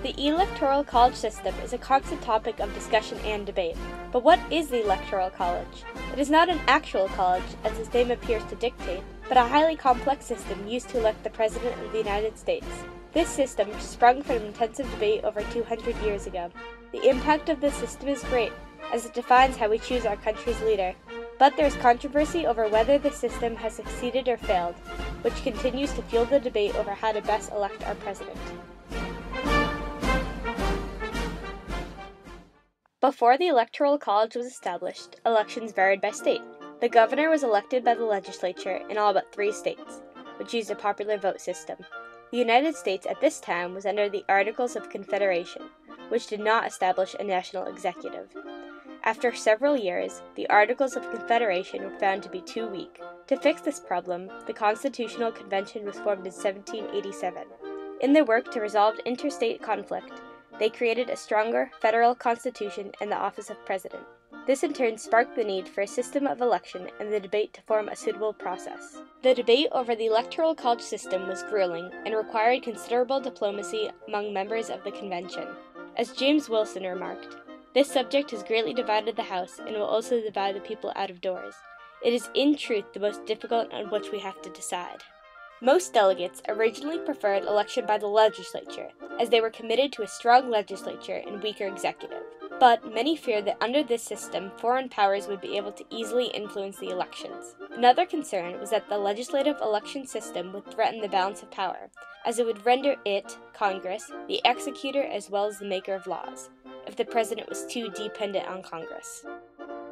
The Electoral College system is a constant topic of discussion and debate. But what is the Electoral College? It is not an actual college, as its name appears to dictate, but a highly complex system used to elect the President of the United States. This system sprung from intensive debate over 200 years ago. The impact of this system is great, as it defines how we choose our country's leader. But there is controversy over whether the system has succeeded or failed, which continues to fuel the debate over how to best elect our president. Before the Electoral College was established, elections varied by state. The governor was elected by the legislature in all but 3 states, which used a popular vote system. The United States at this time was under the Articles of Confederation, which did not establish a national executive. After several years, the Articles of Confederation were found to be too weak. To fix this problem, the Constitutional Convention was formed in 1787. In their work to resolve interstate conflict, they created a stronger federal constitution and the office of president. This in turn sparked the need for a system of election and the debate to form a suitable process. The debate over the Electoral College system was grueling and required considerable diplomacy among members of the convention. As James Wilson remarked, "This subject has greatly divided the House and will also divide the people out of doors. It is in truth the most difficult on which we have to decide." Most delegates originally preferred election by the legislature, as they were committed to a strong legislature and weaker executive. But many feared that under this system, foreign powers would be able to easily influence the elections. Another concern was that the legislative election system would threaten the balance of power, as it would render it, Congress, the executor as well as the maker of laws, if the president was too dependent on Congress.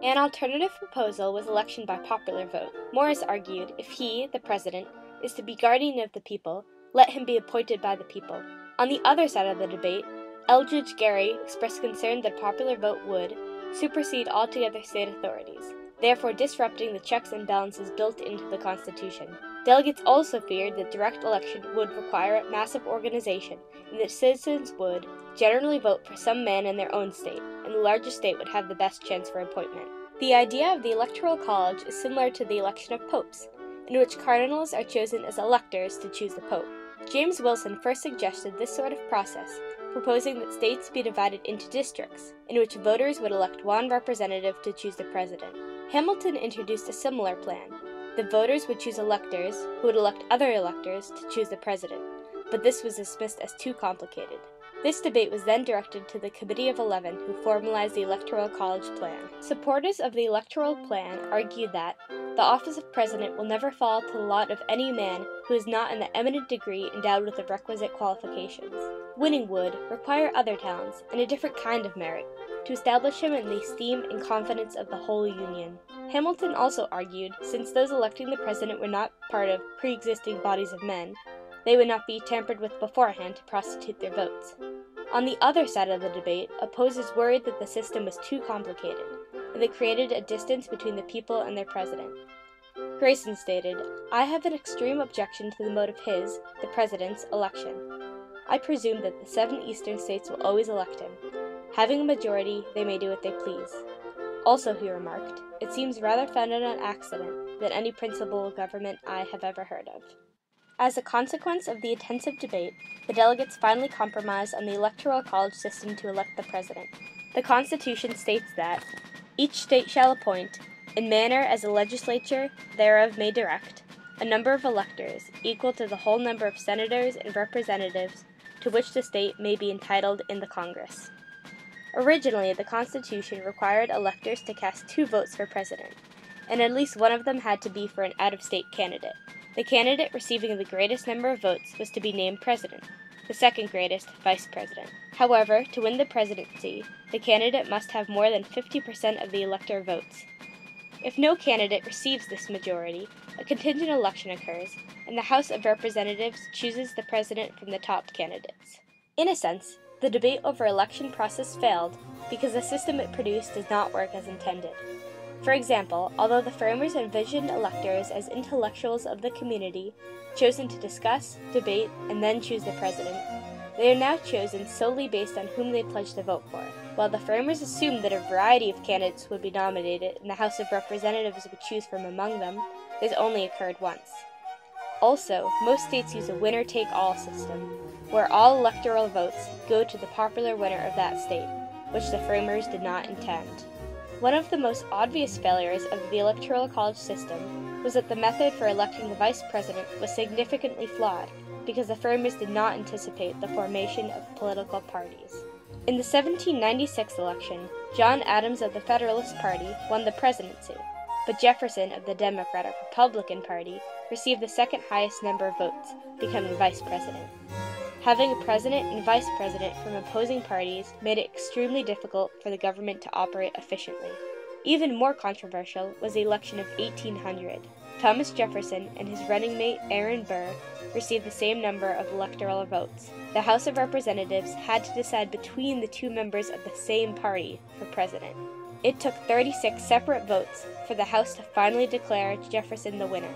An alternative proposal was election by popular vote. Morris argued if he, the president, is to be guardian of the people, let him be appointed by the people. On the other side of the debate, Eldridge Gerry expressed concern that popular vote would supersede altogether state authorities, therefore disrupting the checks and balances built into the Constitution. Delegates also feared that direct election would require massive organization and that citizens would generally vote for some man in their own state, and the largest state would have the best chance for appointment. The idea of the Electoral College is similar to the election of popes, in which cardinals are chosen as electors to choose the pope. James Wilson first suggested this sort of process, proposing that states be divided into districts, in which voters would elect one representative to choose the president. Hamilton introduced a similar plan. The voters would choose electors, who would elect other electors to choose the president, but this was dismissed as too complicated. This debate was then directed to the Committee of 11, who formalized the Electoral College plan. Supporters of the Electoral plan argued that the office of president will never fall to the lot of any man who is not in the eminent degree endowed with the requisite qualifications. Winning would require other talents and a different kind of merit to establish him in the esteem and confidence of the whole Union. Hamilton also argued, since those electing the president were not part of pre-existing bodies of men, they would not be tampered with beforehand to prostitute their votes. On the other side of the debate, opposers worried that the system was too complicated, and that created a distance between the people and their president. Grayson stated, "I have an extreme objection to the mode of his, the president's, election. I presume that the 7 eastern states will always elect him. Having a majority, they may do what they please." Also, he remarked, "It seems rather founded on accident than any principle of government I have ever heard of." As a consequence of the intensive debate, the delegates finally compromised on the Electoral College system to elect the president. The Constitution states that each state shall appoint, in manner as the legislature thereof may direct, a number of electors equal to the whole number of senators and representatives to which the state may be entitled in the Congress. Originally, the Constitution required electors to cast 2 votes for president, and at least one of them had to be for an out-of-state candidate. The candidate receiving the greatest number of votes was to be named president, the second greatest, vice president. However, to win the presidency, the candidate must have more than 50% of the elector votes. If no candidate receives this majority, a contingent election occurs, and the House of Representatives chooses the president from the top candidates. In a sense, the debate over election process failed because the system it produced does not work as intended. For example, although the framers envisioned electors as intellectuals of the community, chosen to discuss, debate, and then choose the president, they are now chosen solely based on whom they pledge to vote for. While the framers assumed that a variety of candidates would be nominated and the House of Representatives would choose from among them, this only occurred once. Also, most states use a winner-take-all system, where all electoral votes go to the popular winner of that state, which the framers did not intend. One of the most obvious failures of the Electoral College system was that the method for electing the vice president was significantly flawed because the framers did not anticipate the formation of political parties. In the 1796 election, John Adams of the Federalist Party won the presidency, but Jefferson of the Democratic Republican Party received the second highest number of votes, becoming vice president. Having a president and vice president from opposing parties made it extremely difficult for the government to operate efficiently. Even more controversial was the election of 1800. Thomas Jefferson and his running mate Aaron Burr received the same number of electoral votes. The House of Representatives had to decide between the two members of the same party for president. It took 36 separate votes for the House to finally declare Jefferson the winner.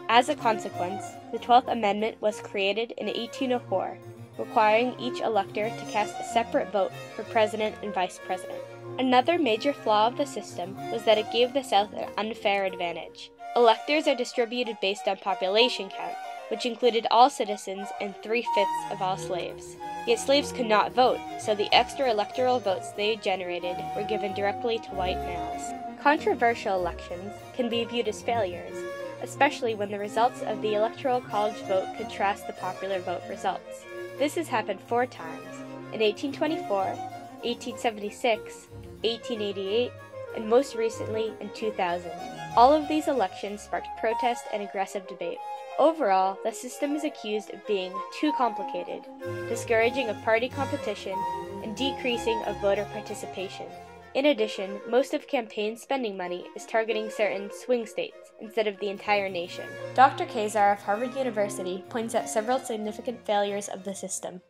As a consequence, the 12th Amendment was created in 1804, requiring each elector to cast a separate vote for president and vice president. Another major flaw of the system was that it gave the South an unfair advantage. Electors are distributed based on population count, which included all citizens and 3/5 of all slaves. Yet slaves could not vote, so the extra electoral votes they generated were given directly to white males. Controversial elections can be viewed as failures, especially when the results of the Electoral College vote contrast the popular vote results. This has happened 4 times, in 1824, 1876, 1888, and most recently in 2000. All of these elections sparked protest and aggressive debate. Overall, the system is accused of being too complicated, discouraging of party competition, and decreasing of voter participation. In addition, most of campaign spending money is targeting certain swing states instead of the entire nation. Dr. Kazar of Harvard University points out several significant failures of the system.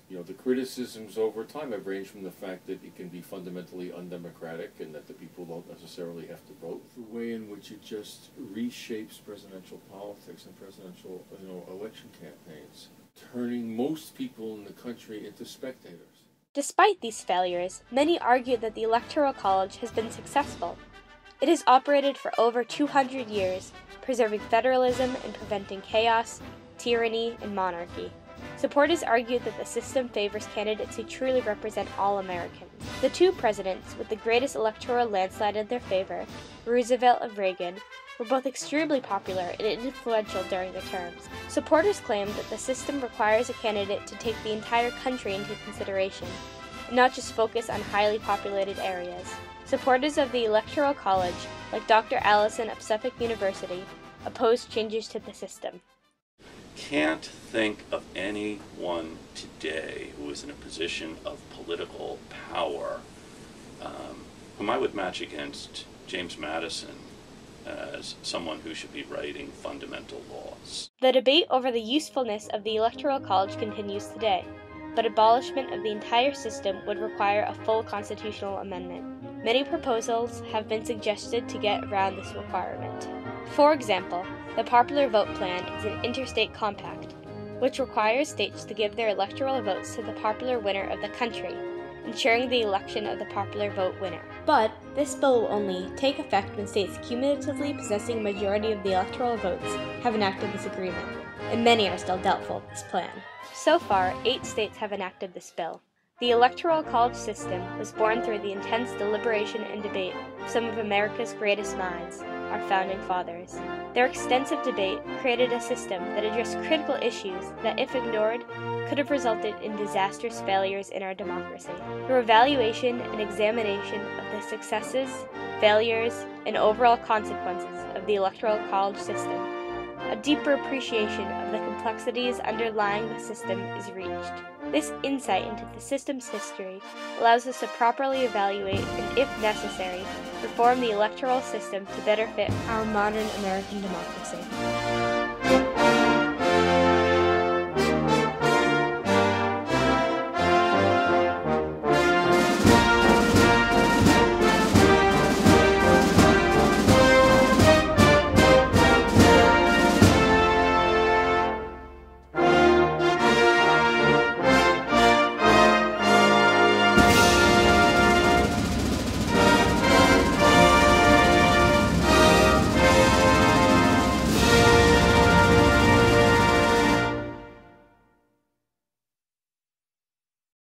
The criticisms over time have ranged from the fact that it can be fundamentally undemocratic and that the people don't necessarily have to vote, the way in which it just reshapes presidential politics and presidential election campaigns, turning most people in the country into spectators. Despite these failures, many argue that the Electoral College has been successful. It has operated for over 200 years, preserving federalism and preventing chaos, tyranny, and monarchy. Supporters argue that the system favors candidates who truly represent all Americans. The 2 presidents with the greatest electoral landslide in their favor, Roosevelt and Reagan, were both extremely popular and influential during their terms. Supporters claim that the system requires a candidate to take the entire country into consideration, and not just focus on highly populated areas. Supporters of the Electoral College, like Dr. Allison of Suffolk University, oppose changes to the system. Can't think of anyone today who is in a position of political power whom I would match against James Madison as someone who should be writing fundamental laws. The debate over the usefulness of the Electoral College continues today, but abolishment of the entire system would require a full constitutional amendment. Many proposals have been suggested to get around this requirement. For example, the Popular Vote Plan is an interstate compact, which requires states to give their electoral votes to the popular winner of the country, ensuring the election of the popular vote winner. But this bill will only take effect when states cumulatively possessing a majority of the electoral votes have enacted this agreement, and many are still doubtful of this plan. So far, 8 states have enacted this bill. The Electoral College system was born through the intense deliberation and debate of some of America's greatest minds, our founding fathers. Their extensive debate created a system that addressed critical issues that, if ignored, could have resulted in disastrous failures in our democracy. Through evaluation and examination of the successes, failures, and overall consequences of the Electoral College system, a deeper appreciation of the complexities underlying the system is reached. This insight into the system's history allows us to properly evaluate and, if necessary, reform the electoral system to better fit our modern American democracy.